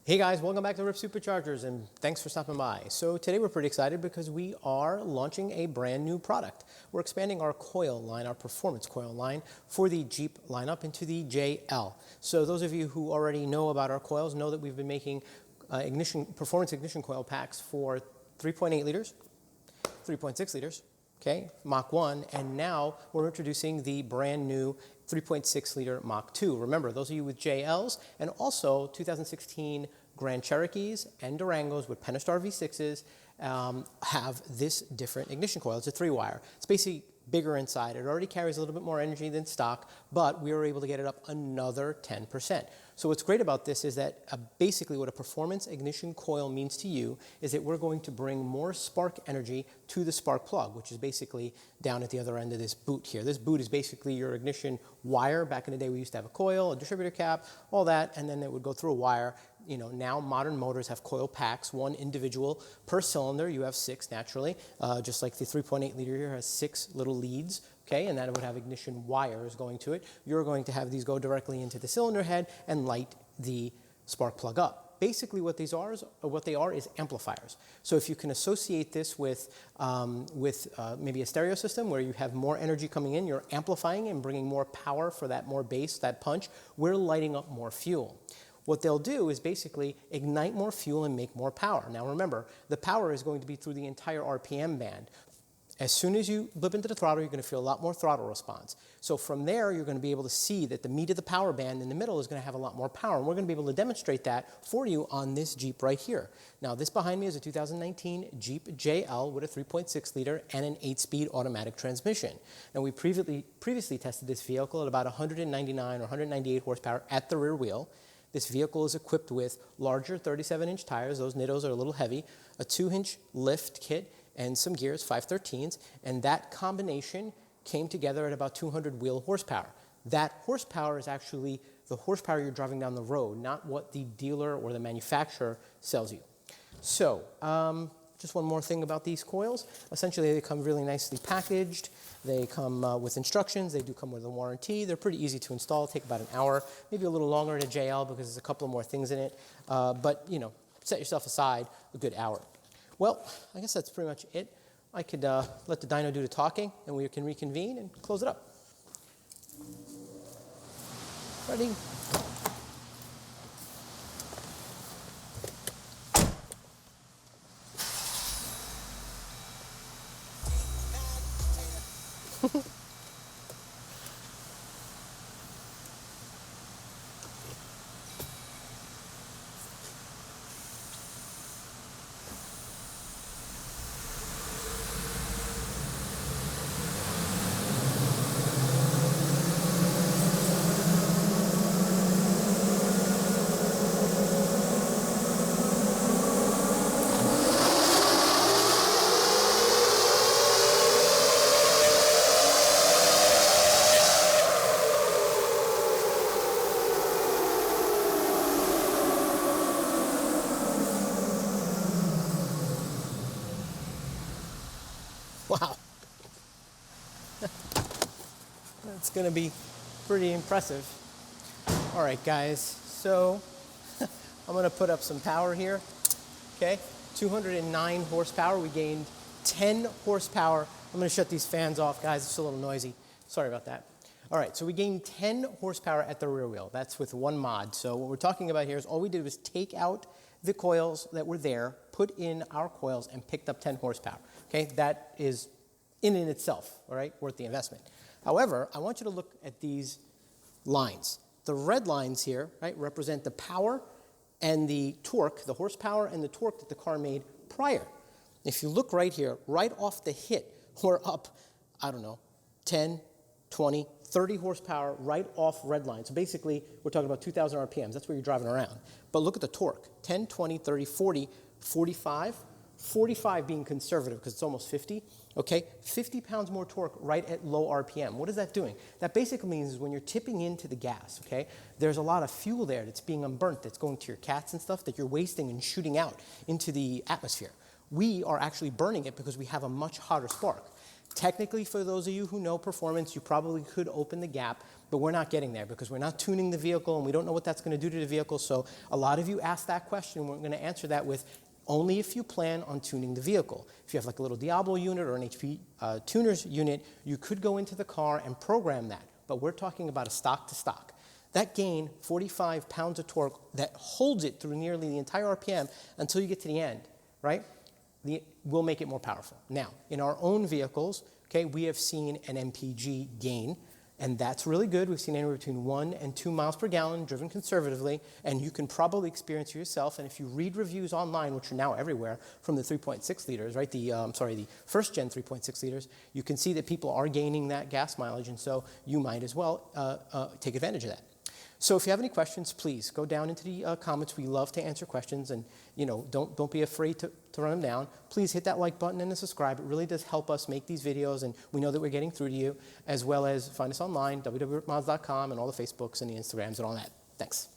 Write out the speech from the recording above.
Hey guys, welcome back to RIPP Superchargers and thanks for stopping by. So today we're pretty excited because we are launching a brand new product. We're expanding our coil line, our performance coil line for the Jeep lineup into the JL. So those of you who already know about our coils know that we've been making performance ignition coil packs for 3.8 liters, 3.6 liters, okay, Mach 1, and now we're introducing the brand new 3.6 liter Mach 2. Remember, those of you with JLs and also 2016 Grand Cherokees and Durangos with Pentastar V6s have this different ignition coil. It's a 3-wire. It's basically bigger inside. It already carries a little bit more energy than stock, but we were able to get it up another 10%. So what's great about this is that basically what a performance ignition coil means to you is that we're going to bring more spark energy to the spark plug, which is basically down at the other end of this boot here. This boot is basically your ignition wire. Back in the day, we used to have a coil, a distributor cap, all that, and then it would go through a wire. You know, now modern motors have coil packs, one individual per cylinder. You have 6 naturally, just like the 3.8 liter here has 6 little leads, okay, and that would have ignition wires going to it. You're going to have these go directly into the cylinder head and light the spark plug up. Basically what they are is amplifiers. So if you can associate this with maybe a stereo system where you have more energy coming in, you're amplifying and bringing more power for that more bass, that punch, we're lighting up more fuel. What they'll do is basically ignite more fuel and make more power. Now remember, the power is going to be through the entire RPM band. As soon as you blip into the throttle, you're going to feel a lot more throttle response. So from there, you're going to be able to see that the meat of the power band in the middle is going to have a lot more power. And we're going to be able to demonstrate that for you on this Jeep right here. Now, this behind me is a 2019 Jeep JL with a 3.6 liter and an 8-speed automatic transmission. Now, we previously tested this vehicle at about 199 or 198 horsepower at the rear wheel. This vehicle is equipped with larger 37-inch tires. Those Nittos are a little heavy, a 2-inch lift kit, and some gears, 513s, and that combination came together at about 200 wheel horsepower. That horsepower is actually the horsepower you're driving down the road, not what the dealer or the manufacturer sells you. So, just one more thing about these coils. Essentially, they come really nicely packaged. They come with instructions. They do come with a warranty. They're pretty easy to install. Take about an hour, maybe a little longer in a JL because there's a couple more things in it. But, you know, set yourself aside a good hour. Well, I guess that's pretty much it. I could let the dyno do the talking, and we can reconvene and close it up. Ready? Wow, that's going to be pretty impressive. All right, guys, so I'm going to put up some power here, okay? 209 horsepower. We gained 10 horsepower. I'm going to shut these fans off, guys. It's a little noisy. Sorry about that. All right, so we gained 10 horsepower at the rear wheel. That's with one mod. So what we're talking about here is all we did was take out the coils that were there, put in our coils, and picked up 10 horsepower. Okay, that is in and itself, all right, worth the investment. However, I want you to look at these lines. The red lines here, right, represent the power and the torque, the horsepower and the torque that the car made prior. If you look right here, right off the hit, we're up, I don't know, 10, 20, 30 horsepower right off red line. So basically, we're talking about 2,000 RPMs. That's where you're driving around. But look at the torque, 10, 20, 30, 40, 45, 45 being conservative because it's almost 50, okay? 50 pounds more torque right at low RPM. What is that doing? That basically means when you're tipping into the gas, okay, there's a lot of fuel there that's being unburnt, that's going to your cats and stuff that you're wasting and shooting out into the atmosphere. We are actually burning it because we have a much hotter spark. Technically, for those of you who know performance, you probably could open the gap, but we're not getting there because we're not tuning the vehicle and we don't know what that's going to do to the vehicle. So a lot of you asked that question. We're going to answer that with only if you plan on tuning the vehicle. If you have like a little Diablo unit or an HP tuner's unit, you could go into the car and program that. But we're talking about a stock to stock. That gain, 45 pounds of torque, that holds it through nearly the entire RPM until you get to the end, right? Will make it more powerful. Now, in our own vehicles, okay, we have seen an Mpg gain, and that's really good. We've seen anywhere between 1 and 2 miles per gallon driven conservatively, and you can probably experience it yourself. And if you read reviews online, which are now everywhere, from the 3.6 liters, right? The first gen 3.6 liters, you can see that people are gaining that gas mileage, and so you might as well take advantage of that. So if you have any questions, please go down into the comments. We love to answer questions, and don't be afraid to run them down. Please hit that like button and the subscribe. It really does help us make these videos, and we know that we're getting through to you, as well as find us online, www.ripmods.com, and all the Facebooks and the Instagrams and all that. Thanks.